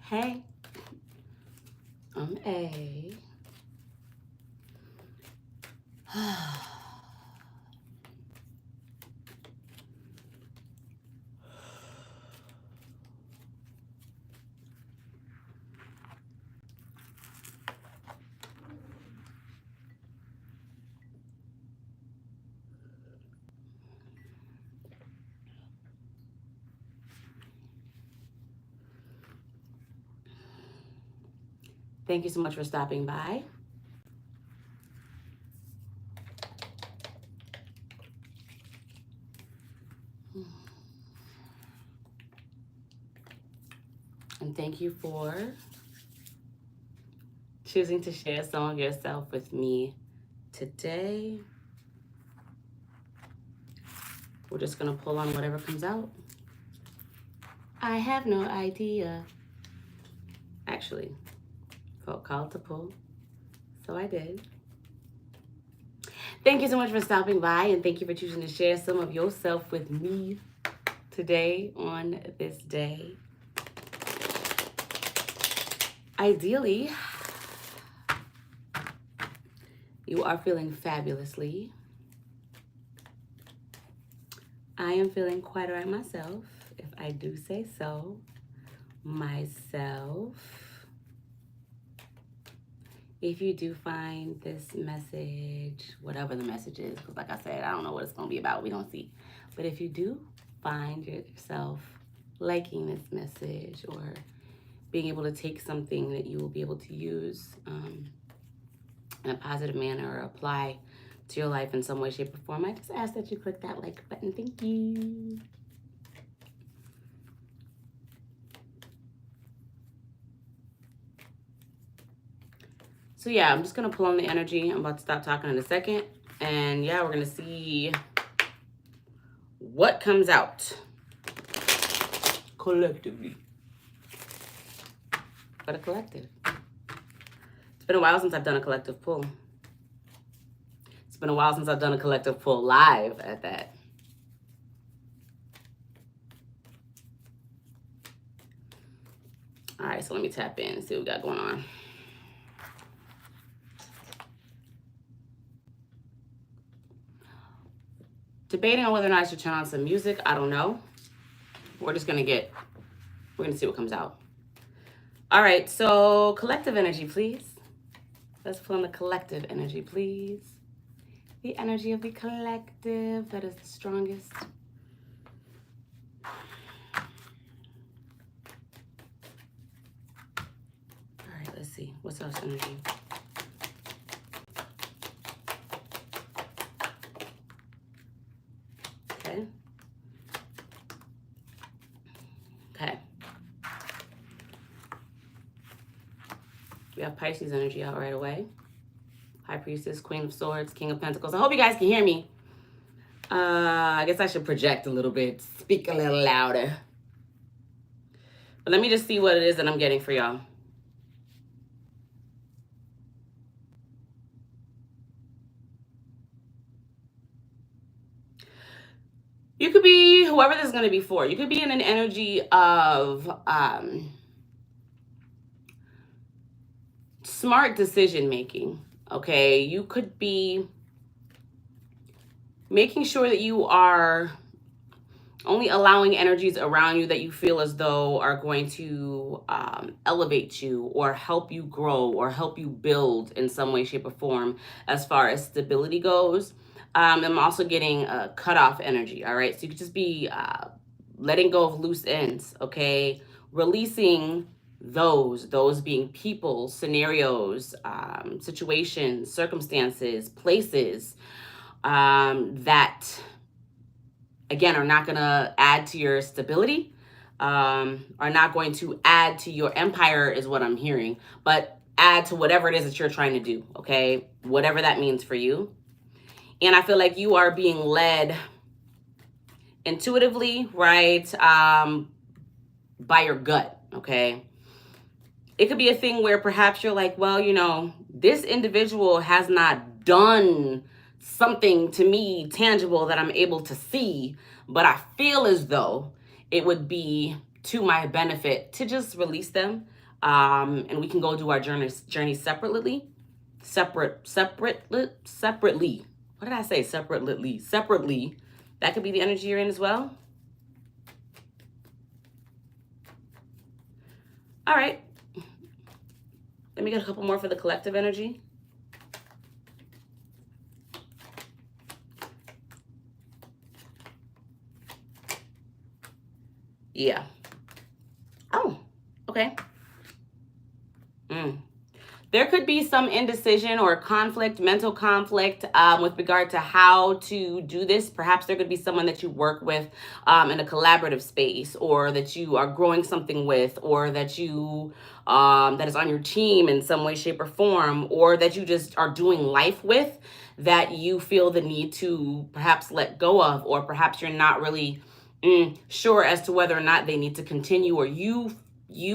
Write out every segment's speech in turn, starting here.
Hey, I'm A. Thank you so much for stopping by. And thank you for choosing to share some of yourself with me today. We're just going to pull on whatever comes out. I have no idea. Actually, felt called to pull, so I did. Thank you so much for stopping by, and thank you for choosing to share some of yourself with me today on this day. Ideally, you are feeling fabulously. I am feeling quite all right myself, if I do say so myself. If you do find this message, whatever the message is, because like I said, I don't know what it's going to be about. We don't see. But if you do find yourself liking this message or being able to take something that you will be able to use in a positive manner or apply to your life in some way, shape, or form, I just ask that you click that like button. Thank you. So yeah, I'm just gonna pull on the energy. I'm about to stop talking in a second. And yeah, we're gonna see what comes out collectively. But a collective. It's been a while since I've done a collective pull. It's been a while since I've done a collective pull live at that. All right, so let me tap in and see what we got going on. Debating on whether or not I should turn on some music. I don't know. We're gonna see what comes out. All right, so collective energy, please. Let's pull on the collective energy, please. The energy of the collective that is the strongest. All right, let's see. What's else energy? Okay. Okay. We have Pisces energy out right away. High Priestess, Queen of Swords, King of Pentacles. I hope you guys can hear me. I guess I should project a little bit, speak a little louder. But let me just see what it is that I'm getting for y'all. You could be, whoever this is going to be for, you could be in an energy of smart decision making, okay? You could be making sure that you are only allowing energies around you that you feel as though are going to elevate you or help you grow or help you build in some way, shape, or form as far as stability goes. I'm also getting a cutoff energy, all right? So you could just be letting go of loose ends, okay? Releasing those being people, scenarios, situations, circumstances, places that, again, are not going to add to your stability, are not going to add to your empire is what I'm hearing, but add to whatever it is that you're trying to do, okay? Whatever that means for you. And I feel like you are being led intuitively, right, by your gut, okay? It could be a thing where perhaps you're like, well, you know, this individual has not done something to me tangible that I'm able to see, but I feel as though it would be to my benefit to just release them, And we can go do our journey separately. Separately. What did I say? Separately. That could be the energy you're in as well. All right. Let me get a couple more for the collective energy. Yeah. Oh, okay. There could be some indecision or conflict, mental conflict with regard to how to do this. Perhaps there could be someone that you work with in a collaborative space, or that you are growing something with, or that you that is on your team in some way, shape, or form, or that you just are doing life with, that you feel the need to perhaps let go of, or perhaps you're not really sure as to whether or not they need to continue, or you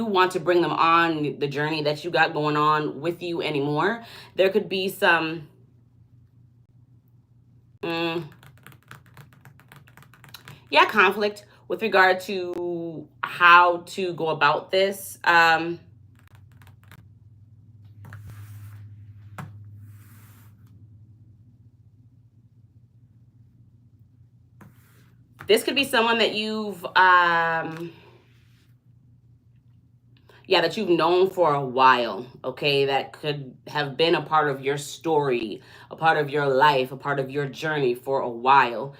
want to bring them on the journey that you got going on with you anymore. There could be some conflict with regard to how to go about this. This could be someone that you've that you've known for a while, okay? That could have been a part of your story, a part of your life, a part of your journey for a while,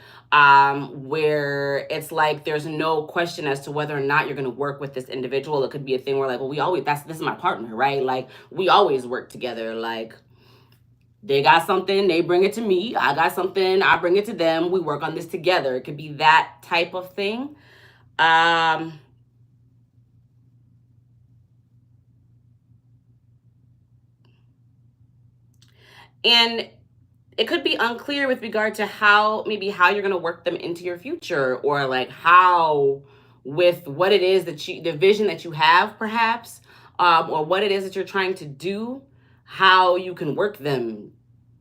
where it's like there's no question as to whether or not you're going to work with this individual. It could be a thing where, like, well, this is my partner, right? Like, we always work together. Like, they got something, they bring it to me. I got something, I bring it to them. We work on this together. It could be that type of thing. And it could be unclear with regard to how you're going to work them into your future, or like how, with what it is that the vision that you have, perhaps, or what it is that you're trying to do, how you can work them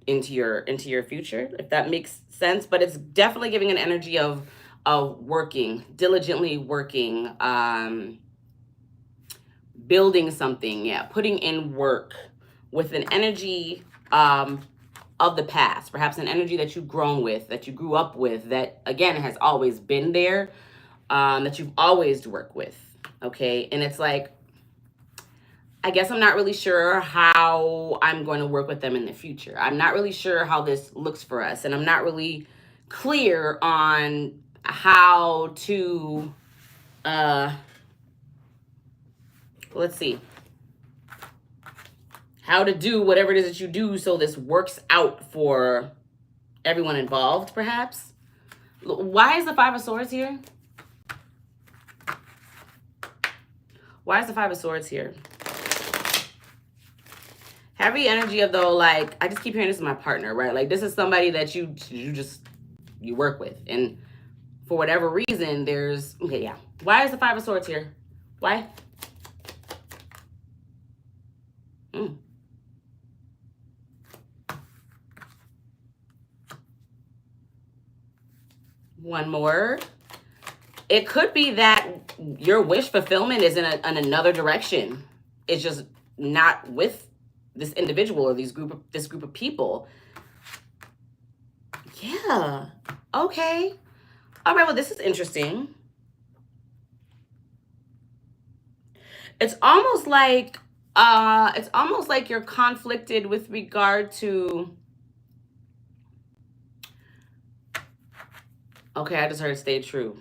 into your future, if that makes sense. But it's definitely giving an energy of working diligently, working, building something, putting in work, with an energy of the past, perhaps an energy that you've grown with, that you grew up with, that again has always been there, that you've always worked with. Okay. And it's like, I guess I'm not really sure how I'm going to work with them in the future. I'm not really sure how this looks for us. And I'm not really clear on how to, let's see, how to do whatever it is that you do so this works out for everyone involved, perhaps. Why is the Five of Swords here? Why is the Five of Swords here? Heavy energy of, though, like, I just keep hearing this is my partner, right? Like, this is somebody that you work with. And for whatever reason, there's, okay, yeah. Why is the Five of Swords here? Why? One more. It could be that your wish fulfillment is in another direction. It's just not with this individual or this group of people. Yeah. Okay. All right. Well, this is interesting. It's almost like you're conflicted with regard to. Okay, I just heard stay true.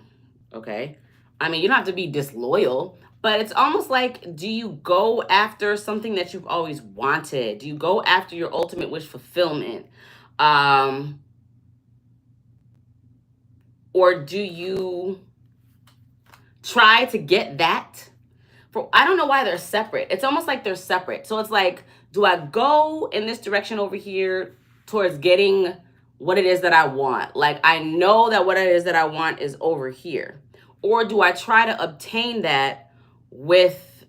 Okay. I mean, you don't have to be disloyal, but it's almost like, do you go after something that you've always wanted? Do you go after your ultimate wish fulfillment? Or do you try to get that? I don't know why they're separate. It's almost like they're separate. So it's like, do I go in this direction over here towards getting what it is that I want? Like, I know that what it is that I want is over here. Or do I try to obtain that with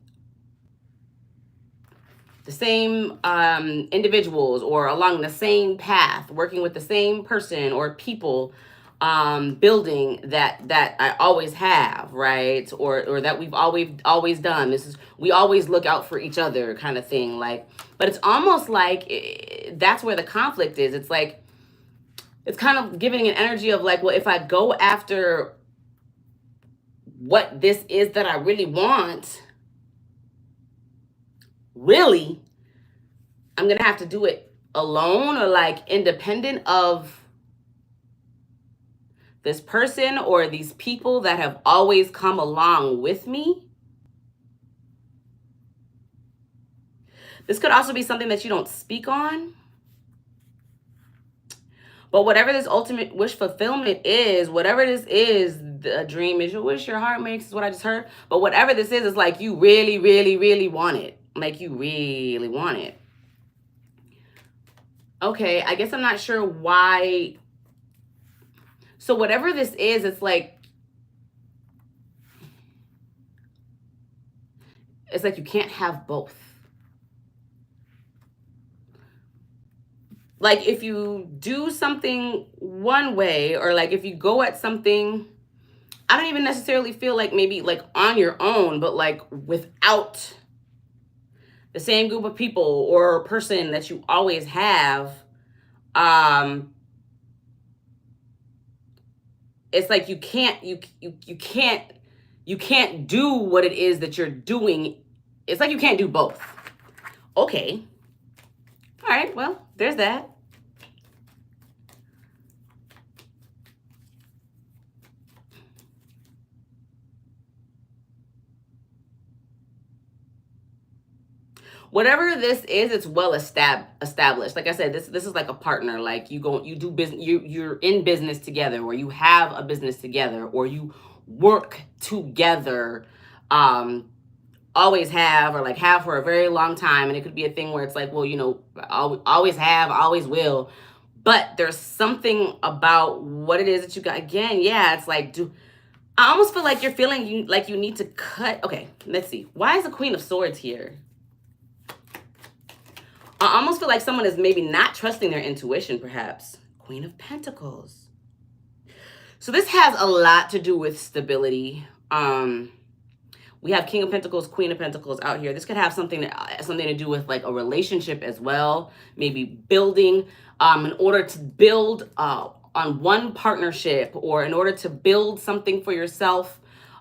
the same individuals, or along the same path, working with the same person or people, building that I always have, right? Or that we've always done. This is, we always look out for each other kind of thing. Like, but it's almost like that's where the conflict is. It's like, it's kind of giving an energy of like, well, if I go after what this is that I really want, really, I'm gonna have to do it alone or like independent of this person or these people that have always come along with me. This could also be something that you don't speak on. But whatever this ultimate wish fulfillment is, whatever this is, the dream is your wish, your heart makes, is what I just heard. But whatever this is like you really, really, really want it. Like you really want it. Okay, I guess I'm not sure why. So whatever this is, it's like you can't have both. Like if you do something one way, or like if you go at something, I don't even necessarily feel like maybe like on your own, but like without the same group of people or person that you always have, it's like you can't do what it is that you're doing. It's like you can't do both. Okay. All right, well, there's that. Whatever this is, it's well established. Like I said, this is like a partner. Like you do business, you're in business together, or you have a business together, or you work together. Always have, or like have for a very long time. And it could be a thing where it's like, well, you know, always have, always will. But there's something about what it is that you got. Again, yeah, it's like, I almost feel like you're feeling like you need to cut. Okay, let's see. Why is the Queen of Swords here? I almost feel like someone is maybe not trusting their intuition, perhaps. Queen of Pentacles. So this has a lot to do with stability. We have King of Pentacles, Queen of Pentacles out here. This could have something to do with like a relationship as well. Maybe building, in order to build on one partnership, or in order to build something for yourself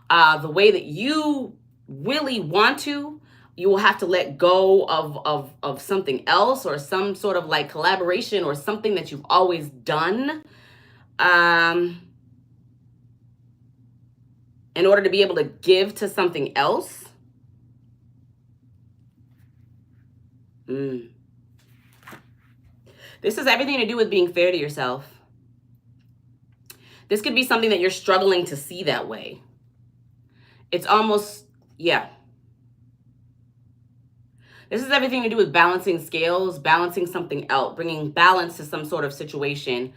the way that you really want to, you will have to let go of something else, or some sort of like collaboration, or something that you've always done. In order to be able to give to something else. This has everything to do with being fair to yourself. This could be something that you're struggling to see that way. It's almost, yeah. This has everything to do with balancing scales, balancing something else, bringing balance to some sort of situation.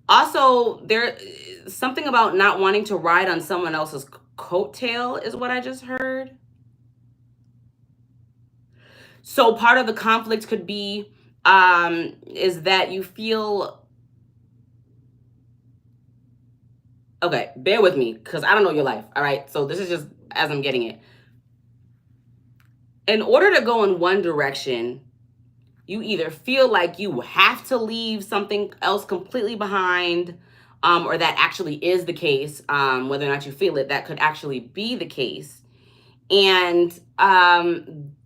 Also, there's something about not wanting to ride on someone else's coattail is what I just heard. So part of the conflict could be is that you feel, okay, bear with me because I don't know your life, all right? So this is just as I'm getting it. In order to go in one direction, you either feel like you have to leave something else completely behind, or that actually is the case, whether or not you feel it, that could actually be the case. And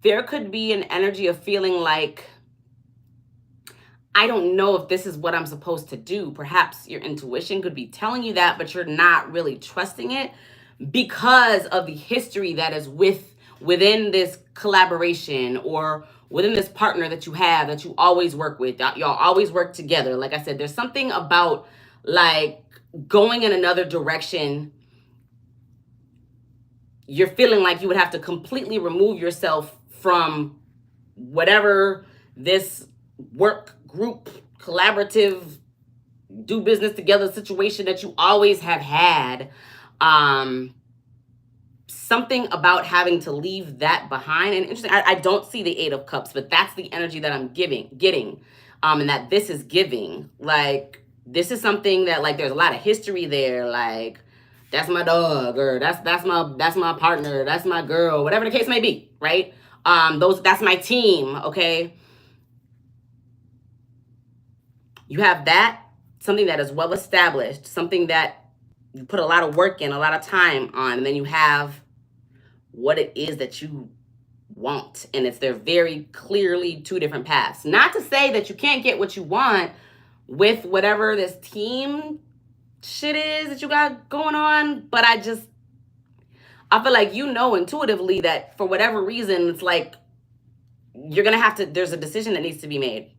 there could be an energy of feeling like, I don't know if this is what I'm supposed to do. Perhaps your intuition could be telling you that, but you're not really trusting it because of the history that is within this collaboration, or within this partner that you have, that you always work with. Y'all always work together. Like I said, there's something about like going in another direction. You're feeling like you would have to completely remove yourself from whatever this work group, collaborative, do business together situation that you always have had, something about having to leave that behind. And interesting, I don't see the Eight of Cups, but that's the energy that I'm getting, and that this is giving. Like, this is something that, like, there's a lot of history there. Like, that's my dog, or that's my partner, that's my girl, whatever the case may be, right? That's my team, okay? You have that, something that is well established, something that you put a lot of work in, a lot of time on, and then you have what it is that you want. And they're very clearly two different paths. Not to say that you can't get what you want with whatever this team shit is that you got going on, but I feel like intuitively that for whatever reason, it's like you're gonna have to, there's a decision that needs to be made.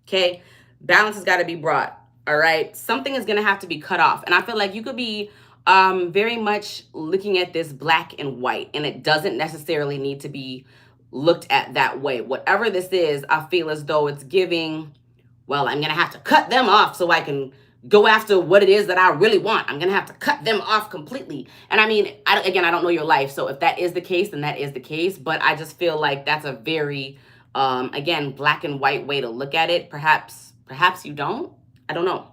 Okay, balance has got to be brought. All right, something is gonna have to be cut off. And I feel like you could be very much looking at this black and white, and it doesn't necessarily need to be looked at that way. Whatever this is, I feel as though it's giving, well, I'm gonna have to cut them off so I can go after what it is that I really want. I'm gonna have to cut them off completely. And I mean, I don't know your life, so if that is the case, then that is the case. But I just feel like that's a very again, black and white way to look at it. Perhaps you don't. I don't know.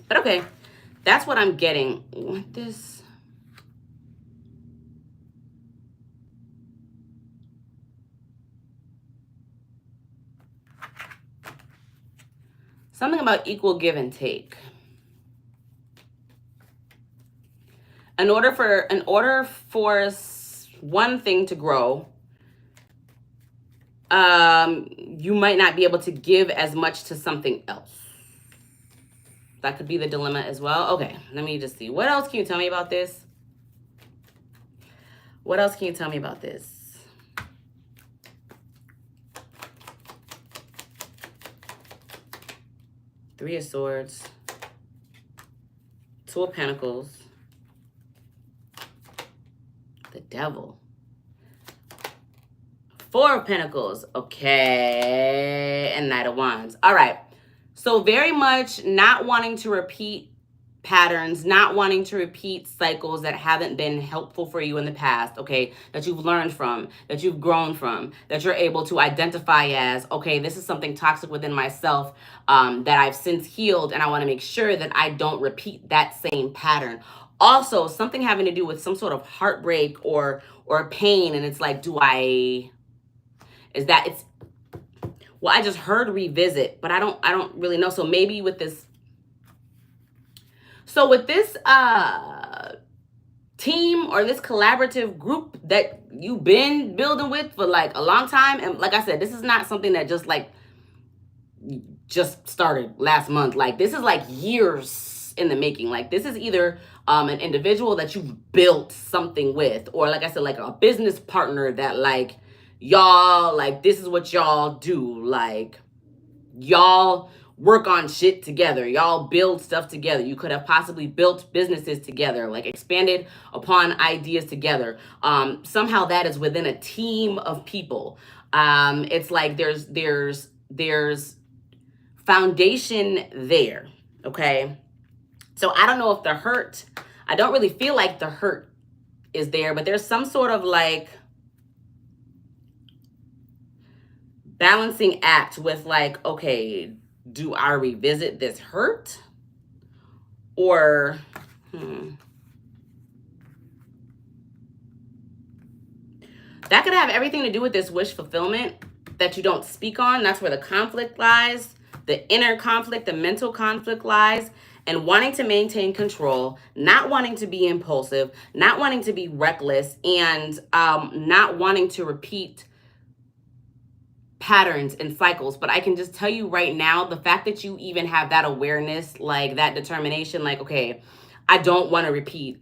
But okay, that's what I'm getting with this. Something about equal give and take. In order for one thing to grow, you might not be able to give as much to something else. That could be the dilemma as well. Okay, let me just see. What else can you tell me about this? What else can you tell me about this? Three of Swords. Two of Pentacles. The Devil. Four of Pentacles. Okay. And Knight of Wands. All right. So very much not wanting to repeat patterns, not wanting to repeat cycles that haven't been helpful for you in the past, okay, that you've learned from, that you've grown from, that you're able to identify as, okay, this is something toxic within myself that I've since healed, and I want to make sure that I don't repeat that same pattern. Also, something having to do with some sort of heartbreak or pain, and it's like, well, I just heard revisit, but I don't really know. So maybe with this, team or this collaborative group that you've been building with for like a long time, and like I said, this is not something that just started last month. Like, this is like years in the making. Like, this is either an individual that you've built something with, or like I said, like a business partner that like, y'all, like, this is what y'all do. Like, y'all work on shit together. Y'all build stuff together. You could have possibly built businesses together, like expanded upon ideas together. Somehow that is within a team of people. It's like there's foundation there, okay? So I don't know if the hurt, I don't really feel like the hurt is there, but there's some sort of like balancing act with like, okay, do I revisit this hurt? Or, that could have everything to do with this wish fulfillment that you don't speak on. That's where the conflict lies, the inner conflict, the mental conflict lies, and wanting to maintain control, not wanting to be impulsive, not wanting to be reckless, and not wanting to repeat patterns and cycles. But I can just tell you right now, the fact that you even have that awareness, like that determination, like, okay, I don't want to repeat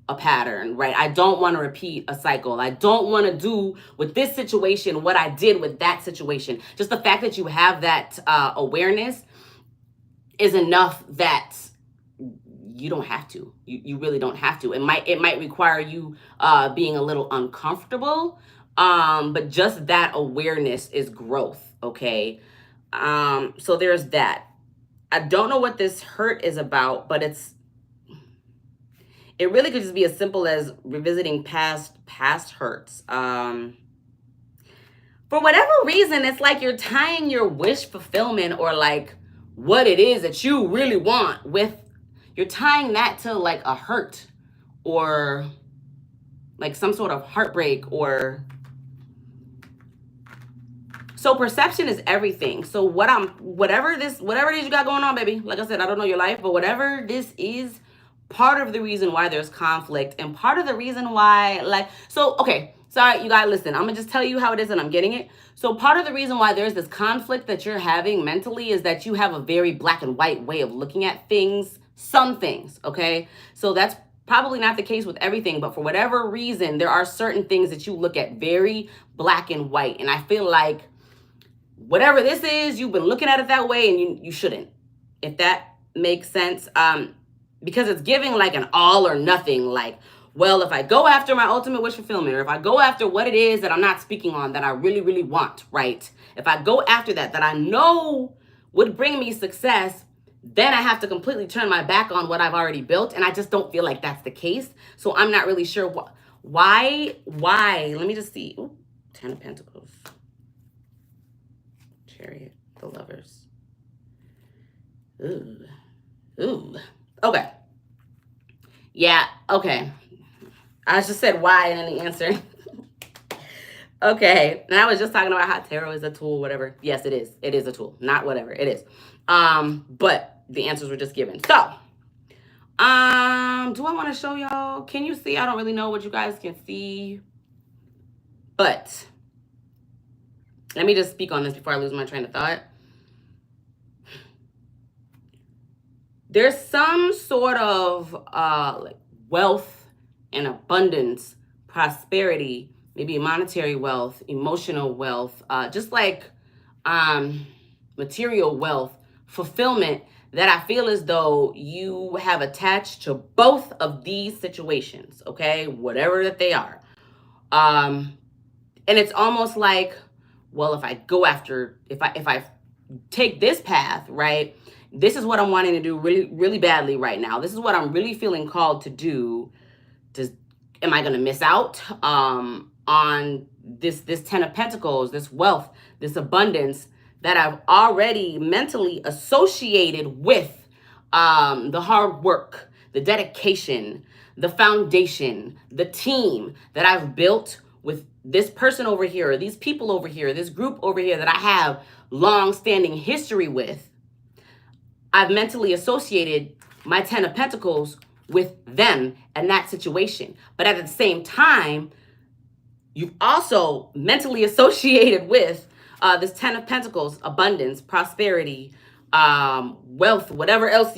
a pattern, right? I don't want to repeat a cycle. I don't want to do with this situation what I did with that situation. Just the fact that you have that awareness is enough that you don't have to. You really don't have to. It might require you being a little uncomfortable, but just that awareness is growth, okay? So there's that. I don't know what this hurt is about, but it really could just be as simple as revisiting past hurts. For whatever reason, it's like you're tying your wish fulfillment, or like what it is that you really want, with, you're tying that to like a hurt, or like some sort of heartbreak, or, so perception is everything. So whatever it is you got going on, baby, like I said, I don't know your life, but whatever this is, part of the reason why there's conflict, and part of the reason why, like, so, okay, sorry, you guys, listen, I'm gonna just tell you how it is and I'm getting it. So part of the reason why there's this conflict that you're having mentally is that you have a very black and white way of looking at things, some things, okay? So that's probably not the case with everything, but for whatever reason, there are certain things that you look at very black and white. And I feel like whatever this is, you've been looking at it that way, and you shouldn't, if that makes sense. Because it's giving like an all or nothing, like, well, if I go after my ultimate wish fulfillment, or if I go after what it is that I'm not speaking on that I really, really want, right? If I go after that I know would bring me success, then I have to completely turn my back on what I've already built. And I just don't feel like that's the case. So I'm not really sure why. Let me just see. Ooh, 10 of Pentacles. Chariot, the Lovers. Ooh. Okay. Yeah, okay. I just said why and then the answer. Okay. And I was just talking about how tarot is a tool, whatever. Yes, it is. It is a tool. Not whatever. It is. But the answers were just given. So, do I want to show y'all? Can you see? I don't really know what you guys can see. But let me just speak on this before I lose my train of thought. There's some sort of like wealth and abundance, prosperity, maybe monetary wealth, emotional wealth, just like material wealth, fulfillment, that I feel as though you have attached to both of these situations, okay? Whatever that they are. And it's almost like, well, if I go after, if I take this path, right? This is what I'm wanting to do really, really badly right now. This is what I'm really feeling called to do. Am I going to miss out on this 10 of Pentacles, this wealth, this abundance that I've already mentally associated with the hard work, the dedication, the foundation, the team that I've built with this person over here, or these people over here, this group over here that I have long-standing history with. I've mentally associated my 10 of Pentacles with them and that situation. But at the same time, you've also mentally associated with this 10 of Pentacles, abundance, prosperity, wealth, whatever else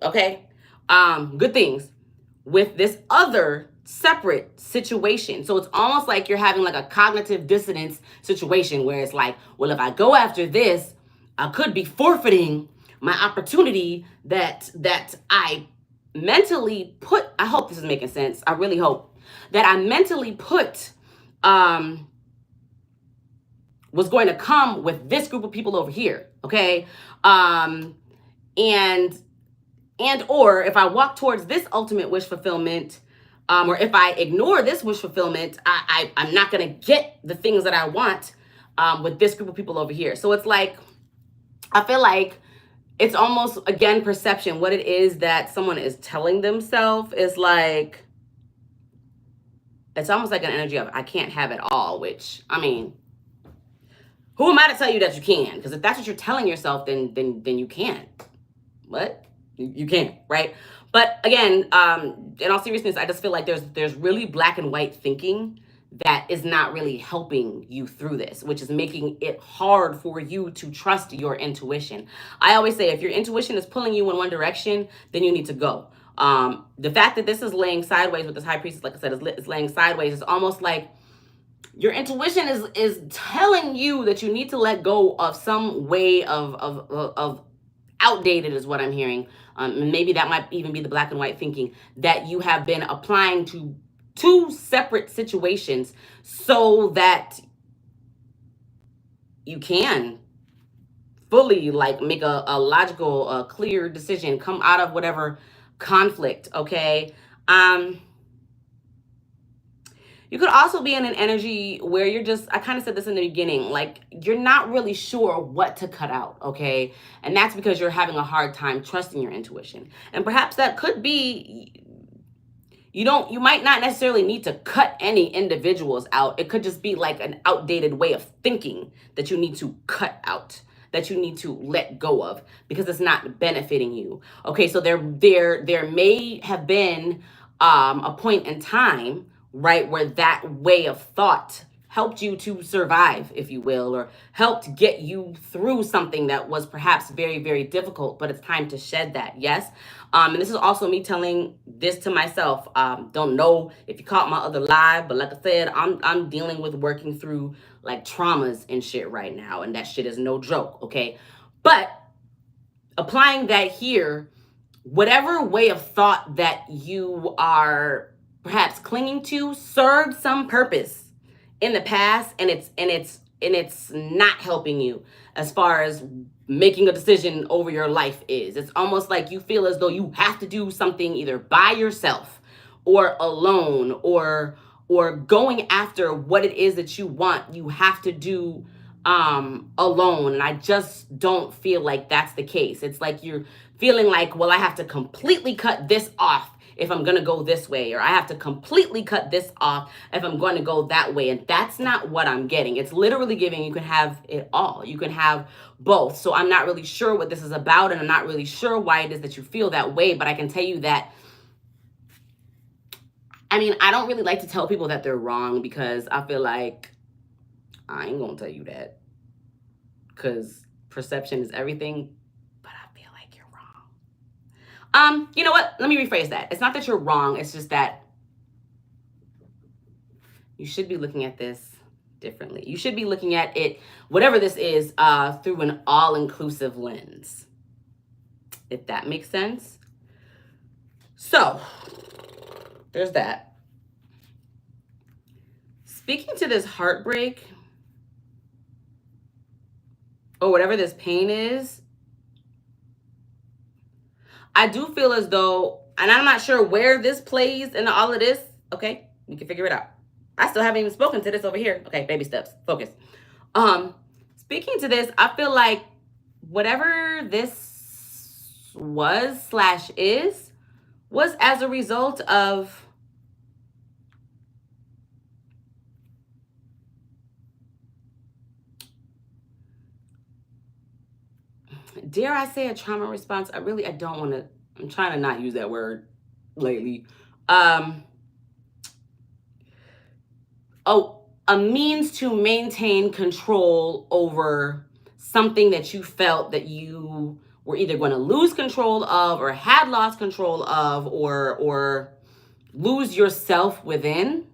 okay? Good things with this other separate situation. So it's almost like you're having like a cognitive dissonance situation where it's like, well, if I go after this, I could be forfeiting my opportunity that I mentally put. I hope this is making sense. I really hope that I mentally put was going to come with this group of people over here, okay? And or if I walk towards this ultimate wish fulfillment, or if I ignore this wish fulfillment, I'm not going to get the things that I want with this group of people over here. So it's like, I feel like it's almost, again, perception. What it is that someone is telling themselves is like, it's almost like an energy of, I can't have it all, which, I mean, who am I to tell you that you can? Because if that's what you're telling yourself, then you can't. What? You can't, right? But again, in all seriousness, I just feel like there's really black and white thinking that is not really helping you through this, which is making it hard for you to trust your intuition. I always say, if your intuition is pulling you in one direction, then you need to go. The fact that this is laying sideways with this High Priestess, like I said, is laying sideways. It's almost like your intuition is telling you that you need to let go of some way of outdated, is what I'm hearing. Maybe that might even be the black and white thinking that you have been applying to two separate situations so that you can fully like make a logical, clear decision, come out of whatever conflict, okay? You could also be in an energy where you're just, I kind of said this in the beginning, like you're not really sure what to cut out, okay? And that's because you're having a hard time trusting your intuition. And perhaps that could be, you might not necessarily need to cut any individuals out. It could just be like an outdated way of thinking that you need to cut out, that you need to let go of because it's not benefiting you. Okay, so there may have been a point in time, right, where that way of thought helped you to survive, if you will, or helped get you through something that was perhaps very, very difficult, but it's time to shed that. Yes. And this is also me telling this to myself. Don't know if you caught my other live, but like I said, I'm dealing with working through like traumas and shit right now, and that shit is no joke, okay? But applying that here, whatever way of thought that you are perhaps clinging to served some purpose in the past, and it's not helping you as far as making a decision over your life is. It's almost like you feel as though you have to do something either by yourself or alone, or going after what it is that you want. You have to do alone, and I just don't feel like that's the case. It's like you're feeling like, well, I have to completely cut this off if I'm going to go this way, or I have to completely cut this off if I'm going to go that way. And that's not what I'm getting. It's literally giving you can have it all. You can have both. So I'm not really sure what this is about, and I'm not really sure why it is that you feel that way, but I can tell you that, I mean, I don't really like to tell people that they're wrong because I feel like I ain't going to tell you that because perception is everything, but I feel like you're wrong. You know what? Let me rephrase that. It's not that you're wrong. It's just that you should be looking at this differently. You should be looking at it, whatever this is, through an all-inclusive lens, if that makes sense. So there's that. Speaking to this heartbreak, or whatever this pain is, I do feel as though, and I'm not sure where this plays into all of this. Okay, we can figure it out. I still haven't even spoken to this over here. Okay, baby steps, focus. Speaking to this, I feel like whatever this was/is was as a result of dare I say a trauma response? I don't want to, I'm trying to not use that word lately. A means to maintain control over something that you felt that you were either going to lose control of, or had lost control of, or lose yourself within.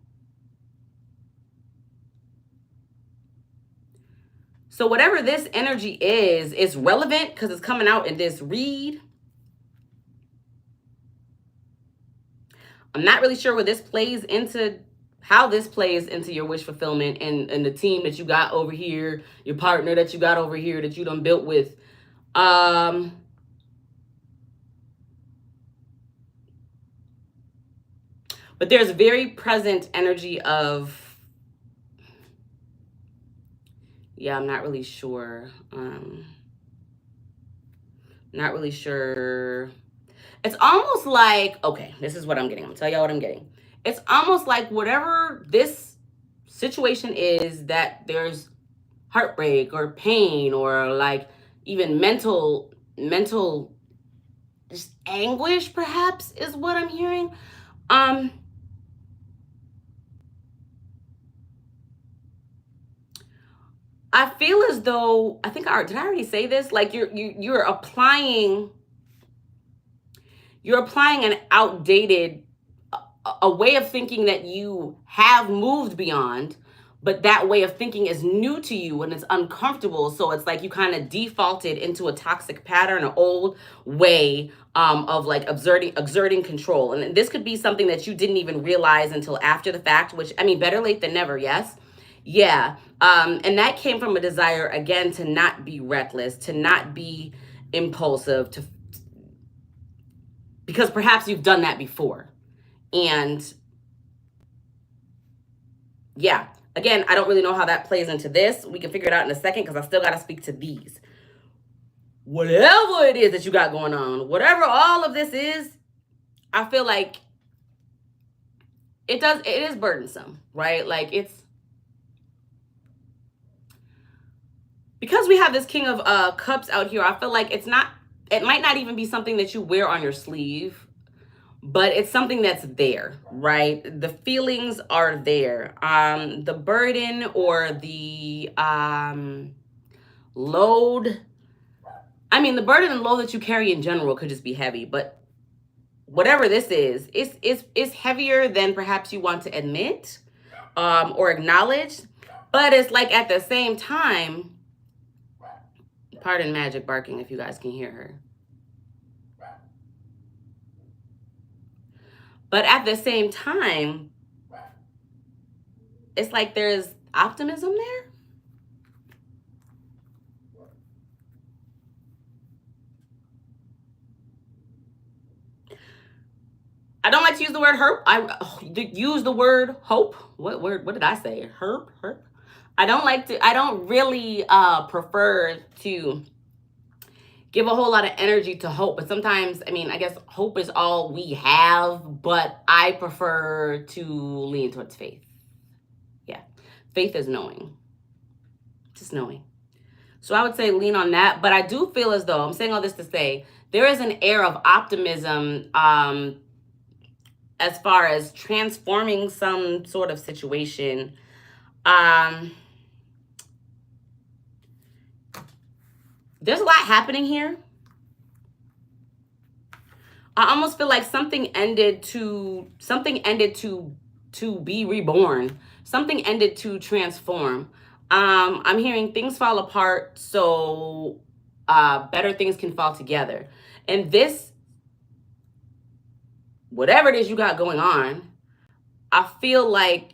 So whatever this energy is, it's relevant because it's coming out in this read. I'm not really sure where this plays into, how this plays into your wish fulfillment and the team that you got over here, your partner that you got over here that you done built with. But there's very present energy of, yeah, I'm not really sure. Not really sure. It's almost like, okay, this is what I'm getting. I'm gonna tell y'all what I'm getting. It's almost like whatever this situation is, that there's heartbreak or pain or like even mental just anguish, perhaps, is what I'm hearing. I feel as though, I think did I already say this? Like you're applying an outdated, a way of thinking that you have moved beyond, but that way of thinking is new to you and it's uncomfortable. So it's like you kind of defaulted into a toxic pattern, an old way of like exerting control. And this could be something that you didn't even realize until after the fact, which, I mean, better late than never, yes? Yeah. And that came from a desire, again, to not be reckless, to not be impulsive, because perhaps you've done that before. And yeah, again, I don't really know how that plays into this. We can figure it out in a second because I still got to speak to these. Whatever it is that you got going on, whatever all of this is, I feel like it is burdensome, right? Like it's, because we have this King of Cups out here, I feel like it might not even be something that you wear on your sleeve, but it's something that's there, right? The feelings are there. The burden or the load, I mean, the burden and load that you carry in general could just be heavy, but whatever this is, it's heavier than perhaps you want to admit or acknowledge. But it's like at the same time, pardon Magic barking if you guys can hear her. But at the same time, it's like there's optimism there. I don't like to use the word hope. I use the word hope. What word? What did I say? Herp. I don't really prefer to give a whole lot of energy to hope. But sometimes, I mean, I guess hope is all we have, but I prefer to lean towards faith. Yeah. Faith is knowing. Just knowing. So I would say lean on that. But I do feel as though, I'm saying all this to say, there is an air of optimism as far as transforming some sort of situation. There's a lot happening here. I almost feel like something ended to be reborn. Something ended to transform. I'm hearing things fall apart so better things can fall together. And this, whatever it is you got going on, I feel like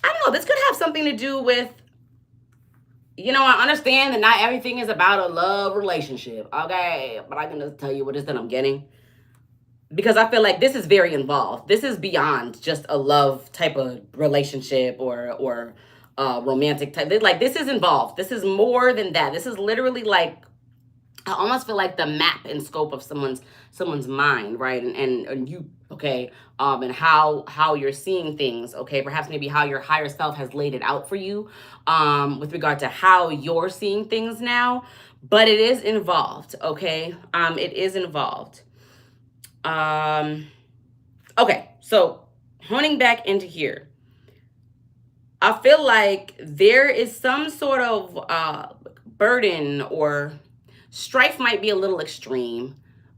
I don't know, this could have something to do with, you know, I understand that not everything is about a love relationship, okay? But I can just tell you what it is that I'm getting. Because I feel like this is very involved. This is beyond just a love type of relationship or romantic type. Like, this is involved. This is more than that. This is literally like, I almost feel like the map and scope of someone's mind, right? And you, okay, and how you're seeing things, okay? Perhaps maybe how your higher self has laid it out for you, with regard to how you're seeing things now. But it is involved, okay? It is involved. Okay, so honing back into here, I feel like there is some sort of burden or strife might be a little extreme.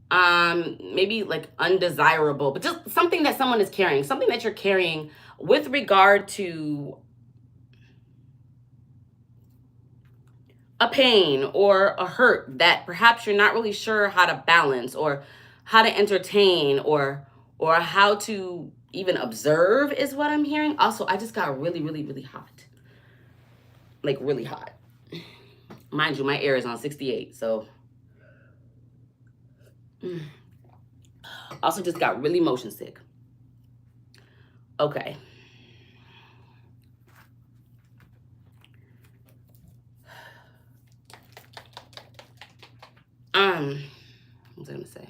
Maybe like undesirable, but just something that someone is carrying, something that you're carrying with regard to a pain or a hurt that perhaps you're not really sure how to balance or how to entertain or how to even observe is what I'm hearing. Also, I just got really hot. Like really hot. Mind you, my air is on 68, so also just got really motion sick. Okay. What was I gonna say?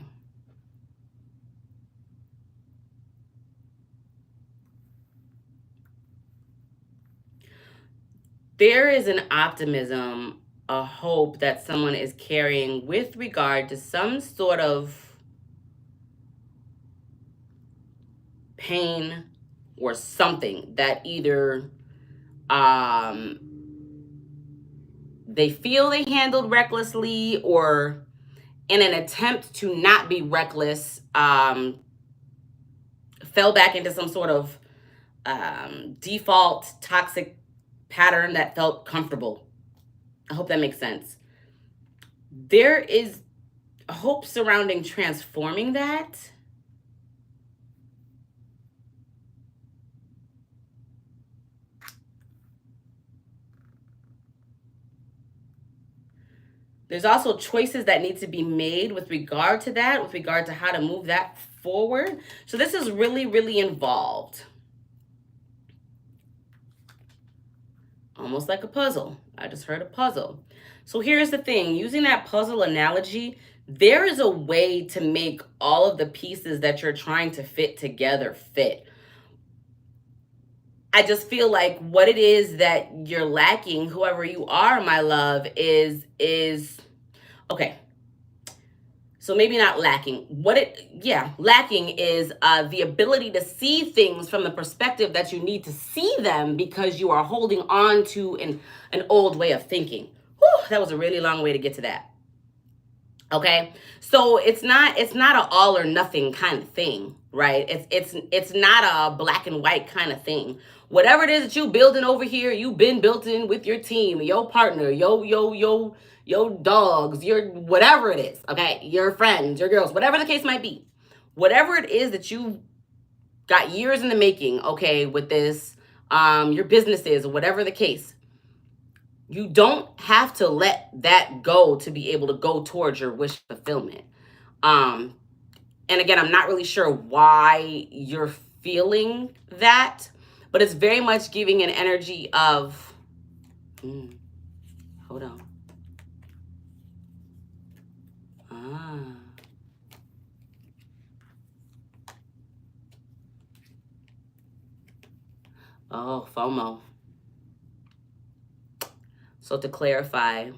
There is an optimism, a hope that someone is carrying with regard to some sort of pain or something that either they feel they handled recklessly or in an attempt to not be reckless, fell back into some sort of default toxic pattern that felt comfortable. I hope that makes sense. There is hope surrounding transforming that. There's also choices that need to be made with regard to that, with regard to how to move that forward. So this is really, really involved. Almost like a puzzle. I just heard a puzzle. So here's the thing, using that puzzle analogy, there is a way to make all of the pieces that you're trying to fit together fit. I just feel like what it is that you're lacking, whoever you are, my love, is okay. So maybe not lacking. Lacking is the ability to see things from the perspective that you need to see them because you are holding on to an old way of thinking. Whew, that was a really long way to get to that. Okay, so it's not a all or nothing kind of thing, right? It's not a black and white kind of thing. Whatever it is that you building over here, you've been built in with your team, your partner, your dogs, your whatever it is, okay, your friends, your girls, whatever the case might be, whatever it is that you got years in the making, okay, with this, your businesses, or whatever the case. You don't have to let that go to be able to go towards your wish fulfillment. And again, I'm not really sure why you're feeling that, but it's very much giving an energy of, hold on. Oh, FOMO. So to clarify,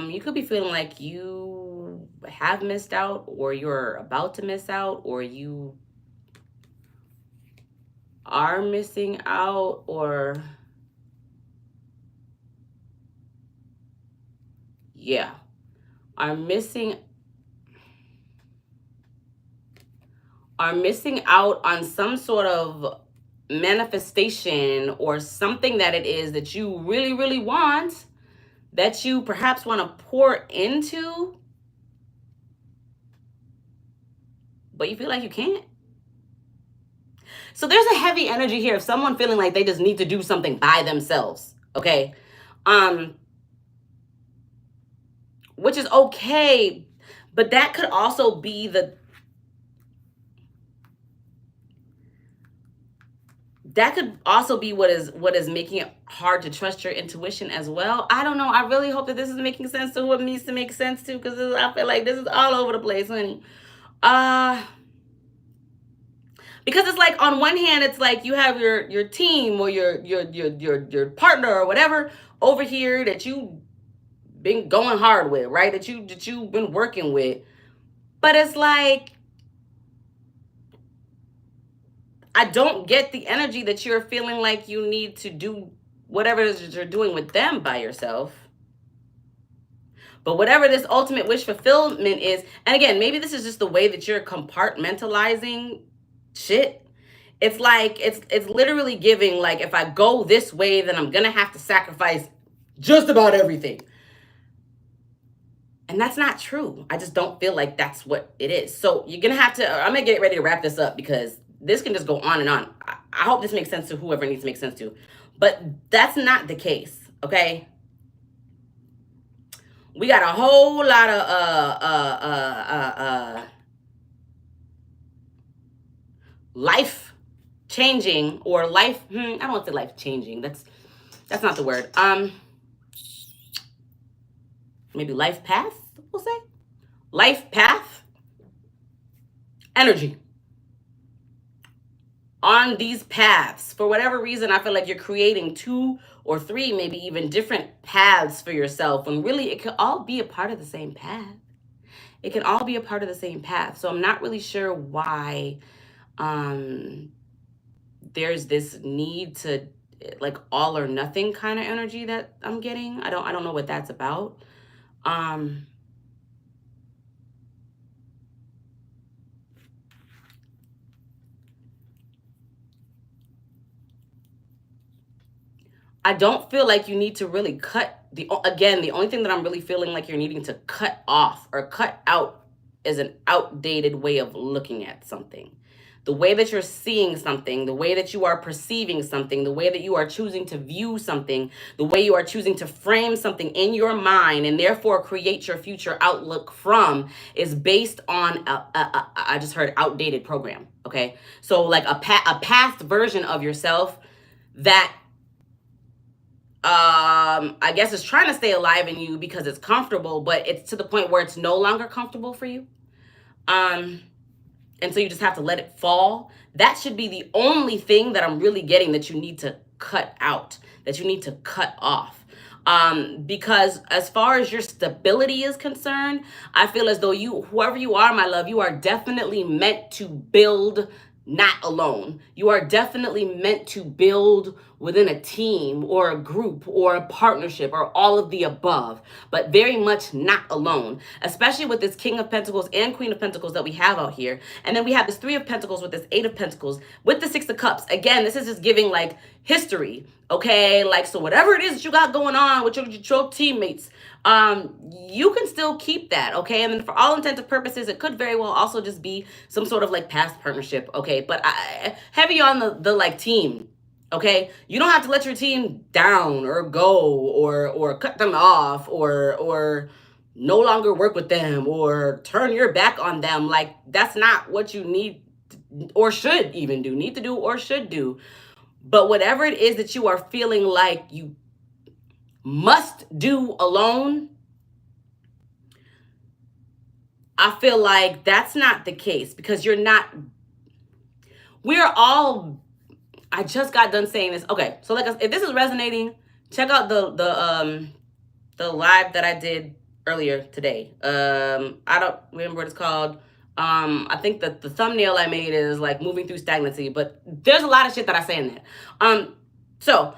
you could be feeling like you have missed out, or you're about to miss out, or you are missing out, or are missing out on some sort of manifestation or something that it is that you really, really want, that you perhaps want to pour into, but you feel like you can't. So there's a heavy energy here of someone feeling like they just need to do something by themselves, okay? Which is okay, but that could also be what is making it hard to trust your intuition as well. I don't know. I really hope that this is making sense to who it needs to make sense to, because I feel like this is all over the place, honey. Because it's like, on one hand, it's like you have your team or your partner or whatever over here that you been going hard with, right? That you've been working with. But it's like, I don't get the energy that you're feeling like you need to do whatever it is that you're doing with them by yourself. But whatever this ultimate wish fulfillment is, and again, maybe this is just the way that you're compartmentalizing shit. It's like, it's literally giving, like, if I go this way, then I'm gonna have to sacrifice just about everything. And that's not true. I just don't feel like that's what it is. So you're gonna have to, I'm gonna get ready to wrap this up, because this can just go on and on. I hope this makes sense to whoever needs to make sense to. But that's not the case, okay? We got a whole lot of life changing, or life, I don't want to say life changing. That's not the word. Maybe life path, we'll say. Life path energy. On these paths, for whatever reason, I feel like you're creating 2 or 3, maybe even different paths for yourself, when really it could all be a part of the same path. It can all be a part of the same path. So I'm not really sure why there's this need to, like, all or nothing kind of energy that I'm getting. I don't know what that's about. I don't feel like you need to really cut the only thing that I'm really feeling like you're needing to cut off or cut out is an outdated way of looking at something. the way that you're seeing something, the way that you are perceiving something, the way that you are choosing to view something, the way you are choosing to frame something in your mind and therefore create your future outlook from is based on I just heard outdated program. Okay. So like a past version of yourself that I guess is trying to stay alive in you because it's comfortable, but it's to the point where it's no longer comfortable for you. And so you just have to let it fall. That should be the only thing that I'm really getting that you need to cut out, that you need to cut off. Because as far as your stability is concerned, I feel as though whoever you are, my love, you are definitely meant to build not alone. You are definitely meant to build within a team or a group or a partnership or all of the above, but very much not alone, especially with this King of Pentacles and Queen of Pentacles that we have out here. And then we have this Three of Pentacles with this Eight of Pentacles with the Six of Cups. Again, this is just giving like history, okay? Like, so whatever it is that you got going on with your teammates, you can still keep that, okay? And then for all intents and purposes, it could very well also just be some sort of like past partnership, okay? But heavy on the like team, okay? You don't have to let your team down or go or cut them off or no longer work with them or turn your back on them. Like, that's not what you need or should even do, need to do or should do. But whatever it is that you are feeling like you must do alone, I feel like that's not the case, because we're all, I just got done saying this. Okay, so like if this is resonating, check out the live that I did earlier today. I don't remember what it's called. I think that the thumbnail I made is like moving through stagnancy, but there's a lot of shit that I say in there. So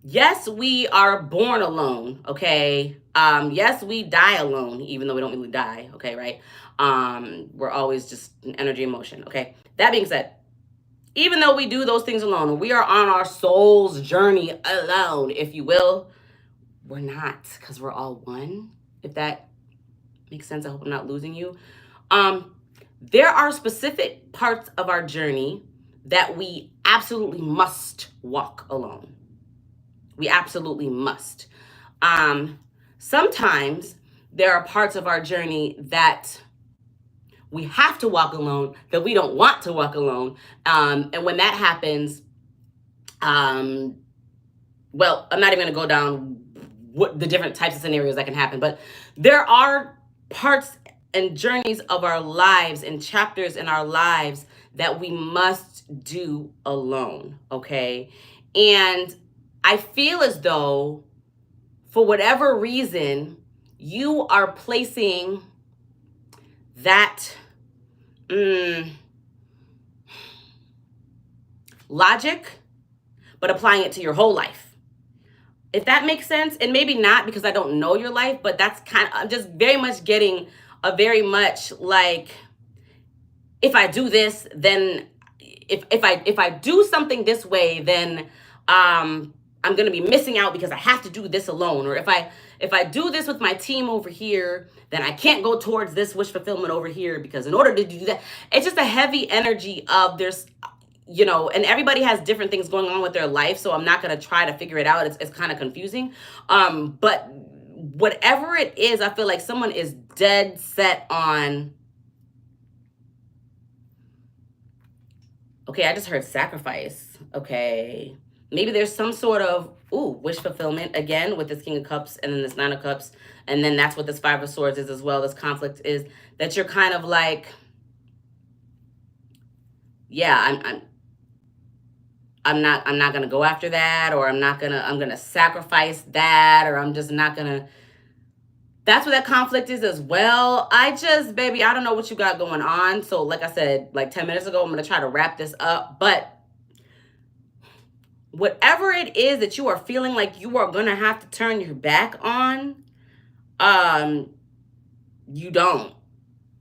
yes, we are born alone, okay? Yes, we die alone, even though we don't really die, okay, right? We're always just an energy and motion, okay? That being said, even though we do those things alone, we are on our soul's journey alone, if you will, we're not, because we're all one, if that makes sense. I hope I'm not losing you. There are specific parts of our journey that we absolutely must walk alone. We absolutely must. Sometimes there are parts of our journey that we have to walk alone, that we don't want to walk alone. And when that happens, well, I'm not even going to go down what the different types of scenarios that can happen, but there are parts and journeys of our lives and chapters in our lives that we must do alone, okay? And I feel as though, for whatever reason, you are placing that logic, but applying it to your whole life. If that makes sense, and maybe not, because I don't know your life, but that's I'm just very much getting a very much like, if I do this, then if I do something this way, then I'm going to be missing out because I have to do this alone. Or if I do this with my team over here, then I can't go towards this wish fulfillment over here, because in order to do that, it's just a heavy energy of there's, you know, and everybody has different things going on with their life. So I'm not going to try to figure it out. It's kind of confusing. But whatever it is, I feel like someone is dead set on, okay, I just heard sacrifice. Okay. Maybe there's some sort of, wish fulfillment, again, with this King of Cups and then this Nine of Cups. And then that's what this Five of Swords is as well. This conflict is that you're kind of like, yeah, I'm not going to go after that, or I'm going to sacrifice that, or I'm just not going to. That's what that conflict is as well. Baby, I don't know what you got going on. So like I said, like 10 minutes ago, I'm going to try to wrap this up. But whatever it is that you are feeling like you are going to have to turn your back on, you don't.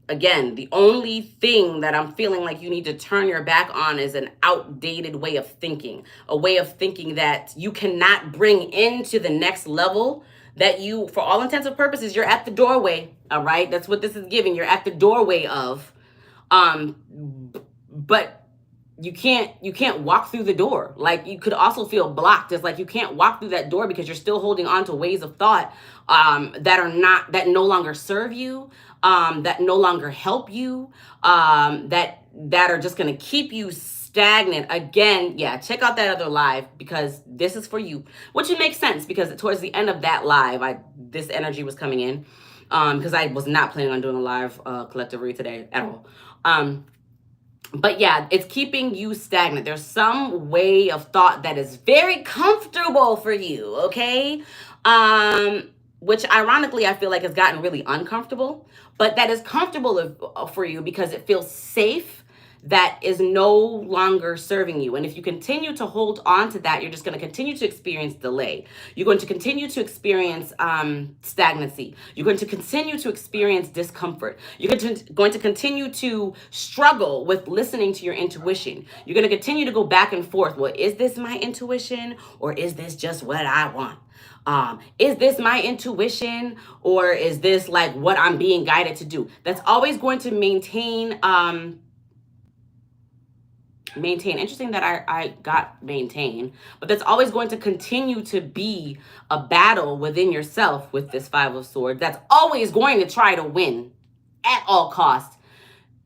Again, the only thing that I'm feeling like you need to turn your back on is an outdated way of thinking, a way of thinking that you cannot bring into the next level, that you, for all intents and purposes, you're at the doorway, all right? That's what this is giving. You're at the doorway of. but you can't walk through the door. Like, you could also feel blocked. It's like you can't walk through that door because you're still holding on to ways of thought that no longer serve you, that no longer help you, that are just going to keep you stagnant. Again, yeah, check out that other live, because this is for you, which it makes sense, because towards the end of that live, this energy was coming in, because I was not planning on doing a live collective read today at all. But yeah, it's keeping you stagnant. There's some way of thought that is very comfortable for you, okay? Which ironically, I feel like has gotten really uncomfortable, but that is comfortable for you because it feels safe, that is no longer serving you. And if you continue to hold on to that, you're just going to continue to experience delay. You're going to continue to experience stagnancy. You're going to continue to experience discomfort. You're going to continue to struggle with listening to your intuition. You're going to continue to go back and forth. Well, is this my intuition, or is this just what I want? Is this my intuition, or is this like what I'm being guided to do? That's always going to maintain. Interesting that I got maintain, but that's always going to continue to be a battle within yourself with this Five of Swords. That's always going to try to win at all costs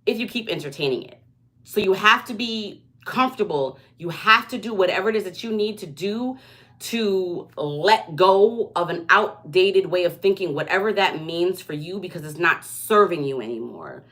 if you keep entertaining it. So you have to be comfortable. You have to do whatever it is that you need to do to let go of an outdated way of thinking, whatever that means for you, because it's not serving you anymore.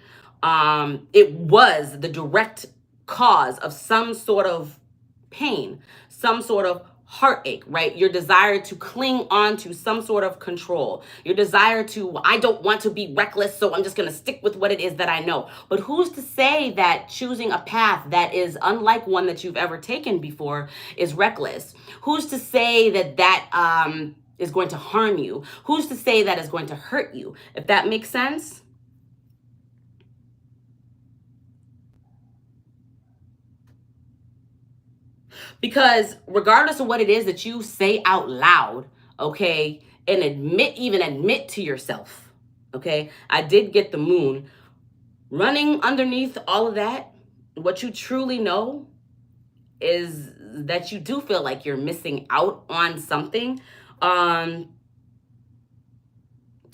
It was the direct cause of some sort of pain, some sort of heartache, right? Your desire to cling on to some sort of control, your desire to, I don't want to be reckless, so I'm just going to stick with what it is that I know. But who's to say that choosing a path that is unlike one that you've ever taken before is reckless? Who's to say that is going to harm you? Who's to say that is going to hurt you? If that makes sense. Because regardless of what it is that you say out loud, okay, and even admit to yourself, okay, I did get the moon. Running underneath all of that, what you truly know is that you do feel like you're missing out on something. And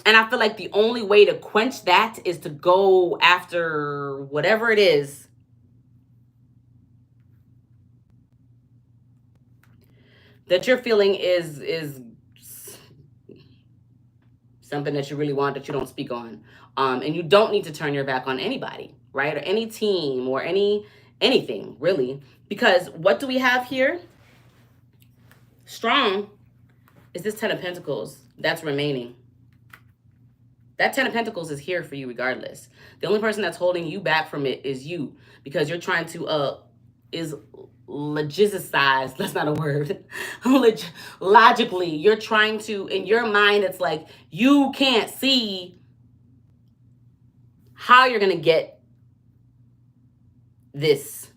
I feel like the only way to quench that is to go after whatever it is that you're feeling is something that you really want that you don't speak on. And you don't need to turn your back on anybody, right? Or any team or anything, really. Because what do we have here? Strong is this 10 of Pentacles that's remaining. That 10 of Pentacles is here for you regardless. The only person that's holding you back from it is you, because you're trying to logicize, that's not a word. Logically, you're trying to, in your mind, it's like you can't see how you're going to get this.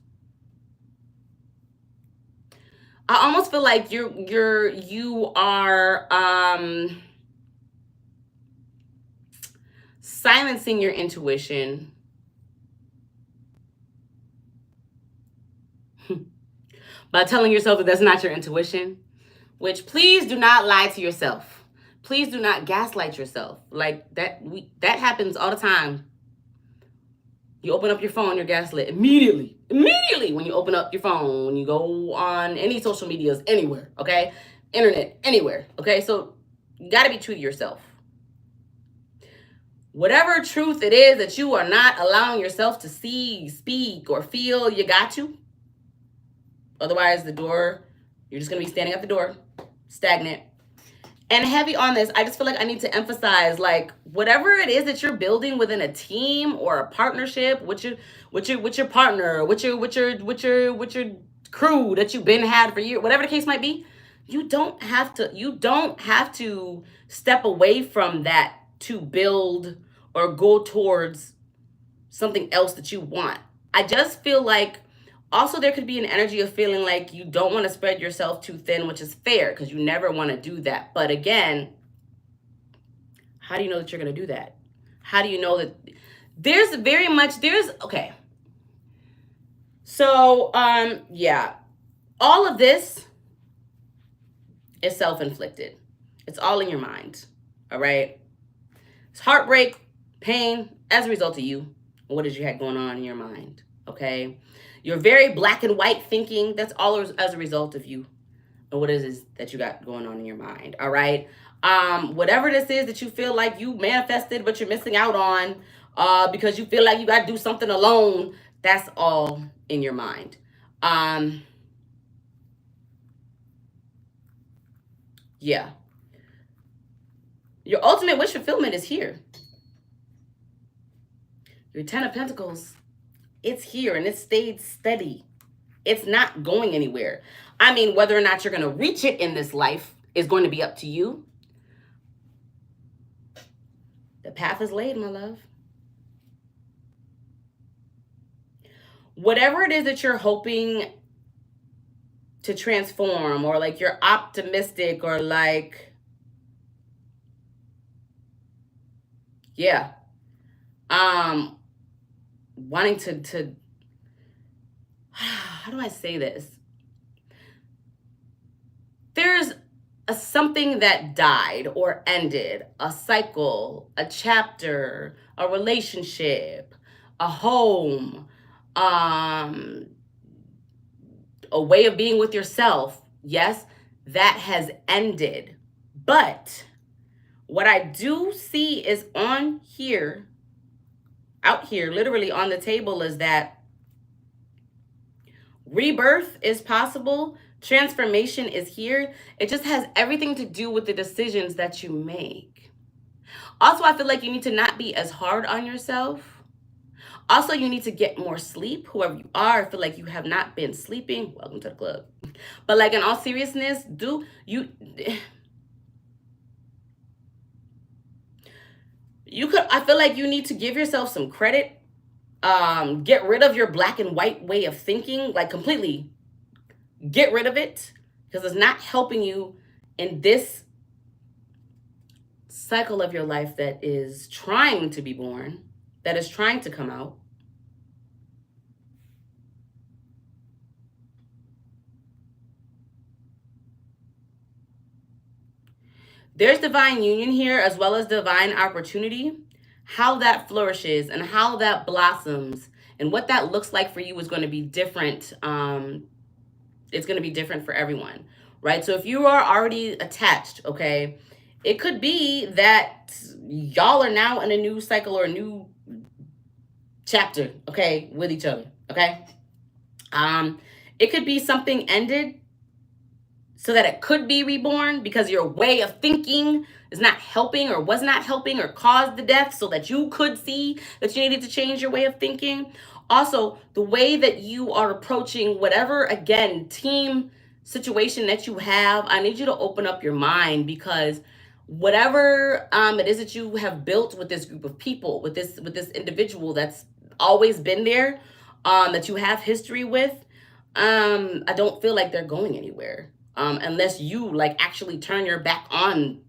I almost feel like you are silencing your intuition by telling yourself that that's not your intuition, which, please do not lie to yourself. Please do not gaslight yourself. Like that happens all the time. You open up your phone, you're gaslit immediately when you open up your phone, when you go on any social medias, anywhere, okay? Internet, anywhere, okay? So you got to be true to yourself. Whatever truth it is that you are not allowing yourself to see, speak, or feel, you got to. Otherwise, you're just going to be standing at the door, stagnant. And heavy on this, I just feel like I need to emphasize, like, whatever it is that you're building within a team or a partnership with your partner, with your crew that you've been had for years, whatever the case might be, you don't have to step away from that to build or go towards something else that you want. I just feel like also there could be an energy of feeling like you don't want to spread yourself too thin, which is fair because you never want to do that. But again, how do you know that you're going to do that? How do you know that okay. So, yeah, all of this is self-inflicted. It's all in your mind, all right? It's heartbreak, pain, as a result of you. What did you have going on in your mind, okay? You're very black and white thinking. That's all as a result of you. And what is it that you got going on in your mind, all right? Whatever this is that you feel like you manifested but you're missing out on because you feel like you got to do something alone, that's all in your mind. Yeah. Your ultimate wish fulfillment is here. Your 10 of Pentacles, it's here and it stayed steady. It's not going anywhere. I mean, whether or not you're going to reach it in this life is going to be up to you. The path is laid, my love. Whatever it is that you're hoping to transform, or like you're optimistic, or like, yeah, wanting to how do I say this? There's something that died or ended, a cycle, a chapter, a relationship, a home, a way of being with yourself. Yes, that has ended. But what I do see is on here, out here, literally on the table, is that rebirth is possible. Transformation is here. It just has everything to do with the decisions that you make. Also, I feel like you need to not be as hard on yourself. Also, you need to get more sleep. Whoever you are, I feel like you have not been sleeping. Welcome to the club. But like, in all seriousness, I feel like you need to give yourself some credit. Get rid of your black and white way of thinking, like completely get rid of it, because it's not helping you in this cycle of your life that is trying to be born, that is trying to come out. There's divine union here, as well as divine opportunity. How that flourishes and how that blossoms and what that looks like for you is going to be different. It's going to be different for everyone, right? So if you are already attached, okay, it could be that y'all are now in a new cycle or a new chapter, okay, with each other, okay? It could be something ended so that it could be reborn because your way of thinking is not helping or was not helping or caused the death, so that you could see that you needed to change your way of thinking. Also, the way that you are approaching whatever, again, team situation that you have, I need you to open up your mind, because whatever it is that you have built with this group of people, with this individual that's always been there, that you have history with, I don't feel like they're going anywhere. Unless you like actually turn your back on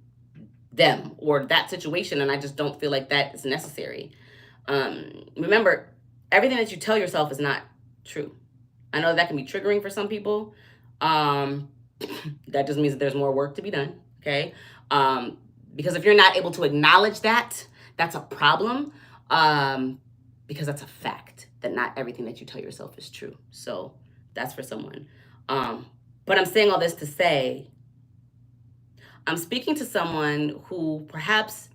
them or that situation, and I just don't feel like that is necessary. Remember, everything that you tell yourself is not true. I know that can be triggering for some people. That just means that there's more work to be done, okay? Because if you're not able to acknowledge that, that's a problem, because that's a fact that not everything that you tell yourself is true. So that's for someone. But I'm saying all this to say, I'm speaking to someone who perhaps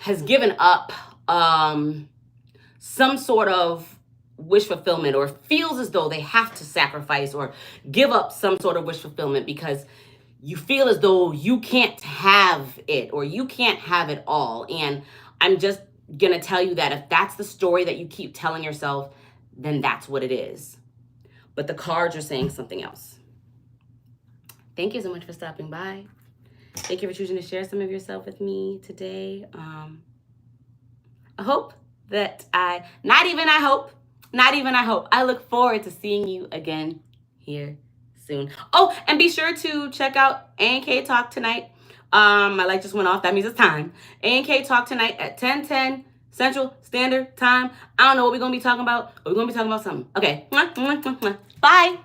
has given up some sort of wish fulfillment, or feels as though they have to sacrifice or give up some sort of wish fulfillment because you feel as though you can't have it or you can't have it all. And I'm just going to tell you that if that's the story that you keep telling yourself, then that's what it is. But the cards are saying something else. Thank you so much for stopping by. Thank you for choosing to share some of yourself with me today. I hope that I look forward to seeing you again here soon. Oh, and be sure to check out A&K Talk tonight. My light just went off. That means it's time. A&K Talk tonight at 10:10 Central Standard Time. I don't know what we're going to be talking about, but we're going to be talking about something. Okay. Bye.